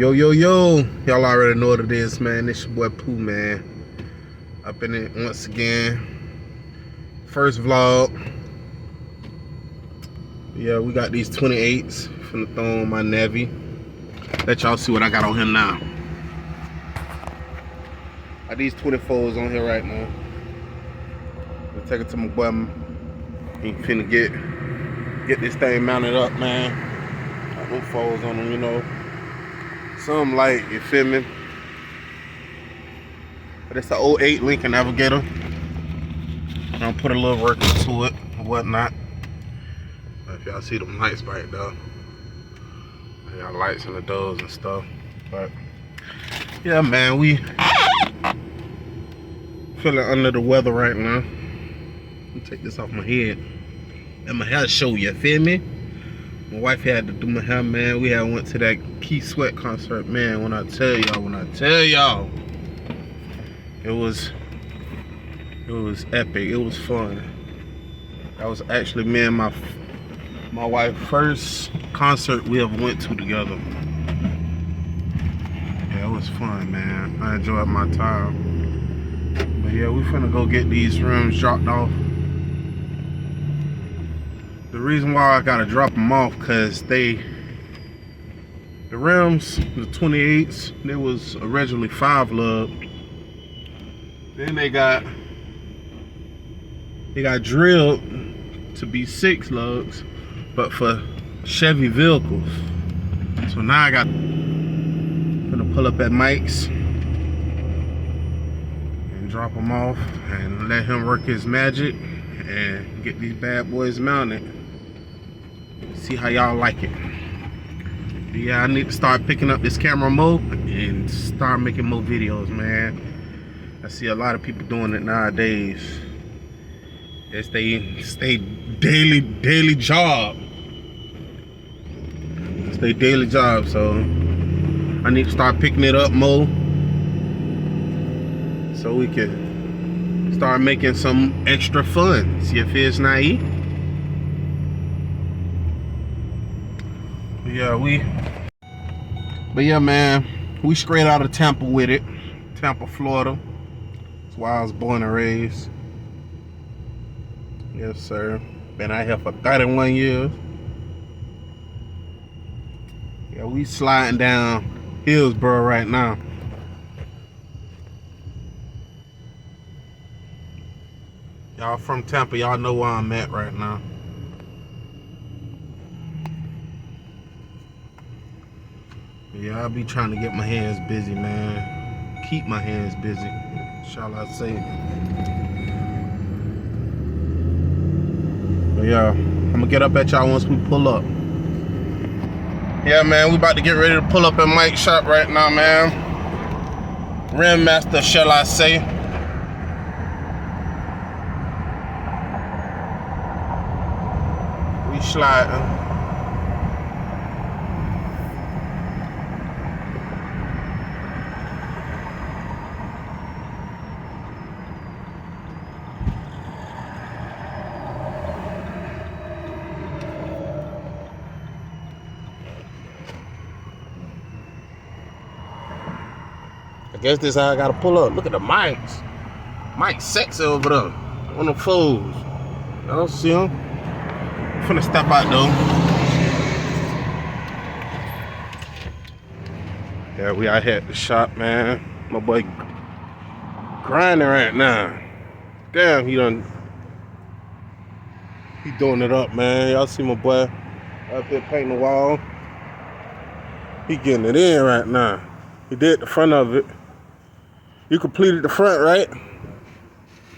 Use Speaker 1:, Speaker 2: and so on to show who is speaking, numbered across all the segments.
Speaker 1: Yo, y'all already know what it is, man. It's your boy Pooh, man. Up in it once again. First vlog. Yeah, we got these 28s finna throw on my Navy. Let y'all see what I got on here now. Got these 24s on here right now. I'll take it to my boy. He finna get this thing mounted up, man. Got no foes on them, you know. Something light, you feel me? But it's an 08 Lincoln Navigator. I'll put a little work into it and whatnot. If y'all see them lights right there, I got lights in the doors and stuff. But yeah, man, we feeling under the weather right now. Let me take this off my head and my hair show, you feel me? My wife had to do my hair, man. We had went to that Keith Sweat concert, man. When I tell y'all, it was epic. It was fun. That was actually me and my wife's first concert we ever went to together. Yeah, it was fun, man. I enjoyed my time. But yeah, we finna go get these rims dropped off. The reason why I gotta drop them off, cause the rims, the 28s, they was originally 5 lug. Then they got drilled to be 6 lugs, but for Chevy vehicles. So now I got gonna pull up at Mike's and drop them off and let him work his magic and get these bad boys mounted. See how y'all like it. But yeah, I need to start picking up this camera mode and start making more videos, man. I see a lot of people doing it nowadays. It's they daily job. It's their daily job, so I need to start picking it up more so we can start making some extra fun. See if it's naive. But yeah, man, we straight out of Tampa with it. Tampa, Florida. That's why I was born and raised. Yes, sir. Been out here for 31 years. Yeah, we sliding down Hillsborough right now. Y'all from Tampa, y'all know where I'm at right now. Yeah, I'll be trying to get my hands busy, man. Keep my hands busy, shall I say. But yeah, I'm gonna get up at y'all once we pull up. Yeah, man, we about to get ready to pull up at Mike's shop right now, man. Rim master, shall I say. We sliding. I guess this is how I gotta pull up. Look at the mics. Mike's sexy over there on the foes. Y'all see him? I'm finna step out though. Yeah, we out here at the shop, man. My boy grinding right now. Damn, he doing it up, man. Y'all see my boy up here painting the wall. He getting it in right now. He did the front of it. You completed the front, right? I'm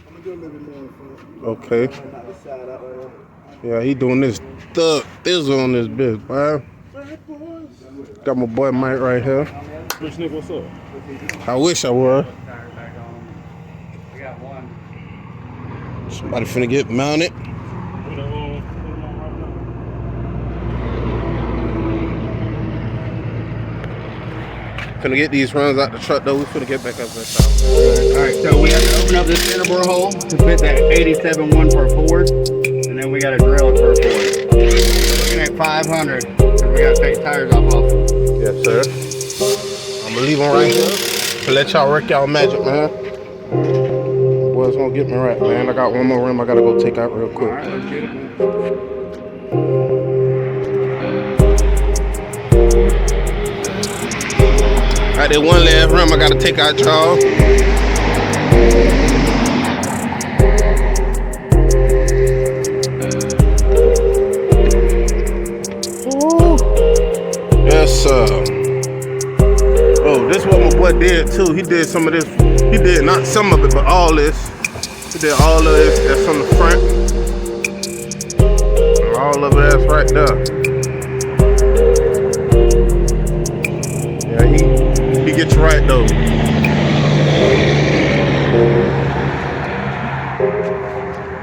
Speaker 1: gonna do a little bit more in front. Okay. Yeah, he doing this thug thizzle on this bitch, man. Got my boy Mike right here.
Speaker 2: Rich Nick, what's up?
Speaker 1: I wish I were. Somebody finna get mounted. Finna get these runs out the truck though. We finna get back up that top.
Speaker 3: Alright, so we have to open up this center bore hole to fit that 87-1 for a Ford, and then we got to drill it for a Ford. We're looking at 500 because we got to take tires off.
Speaker 1: Yes, sir. I'm gonna leave them right here to let y'all work y'all magic, man. Boys gonna get me right, man. I got one more rim I gotta go take out real quick.
Speaker 3: All right, let's get it, man.
Speaker 1: Alright, that one last rim I gotta take out, y'all. Yes, sir. Oh, this is what my boy did too. He did some of this. He did not some of it, but all this. He did all of this. That's on the front. All of it, that's right there. Yeah, he gets you right though.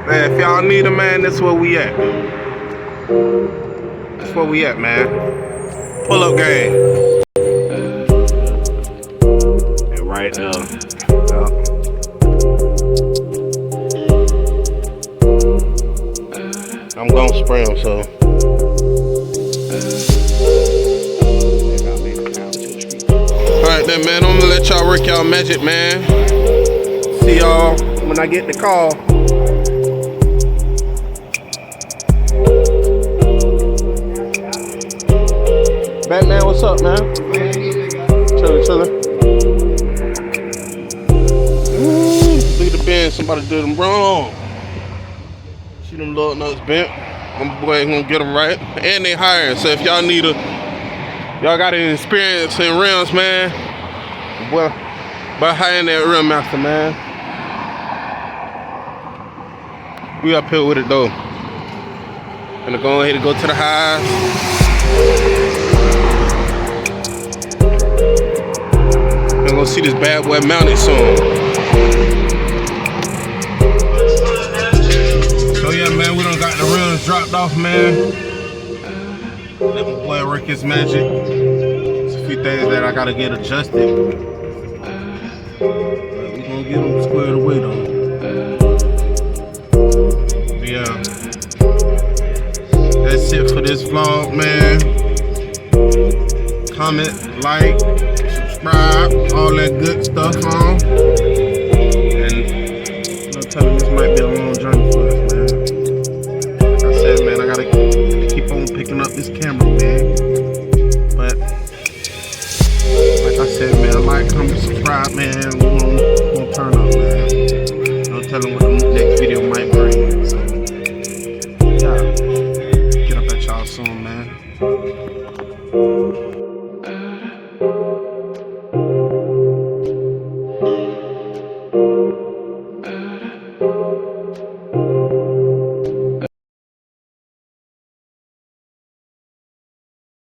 Speaker 1: Man, if y'all need a man, that's where we at. That's where we at, man. Pull up game. And right there. Yeah. I'm gonna spray them, so. Alright then, man, I'm gonna let y'all work y'all magic, man. See y'all when I get the call. Batman, what's up, man? Chillin'. Look at the bend, somebody did them wrong. See them little nuts bent. My boy ain't gonna get them right. And they hiring, so if y'all need y'all got any experience in rims, man, boy, hiring that rim master, man. We up here with it though. Gonna go ahead and go to the highs. I'm gonna see this bad boy mounted soon. So yeah, man, we done got the rims dropped off, man. Let my boy work his magic. There's a few things that I gotta get adjusted. But we gonna get them squared away though. But yeah, that's it for this vlog, man. Comment, like, subscribe, all that good stuff on.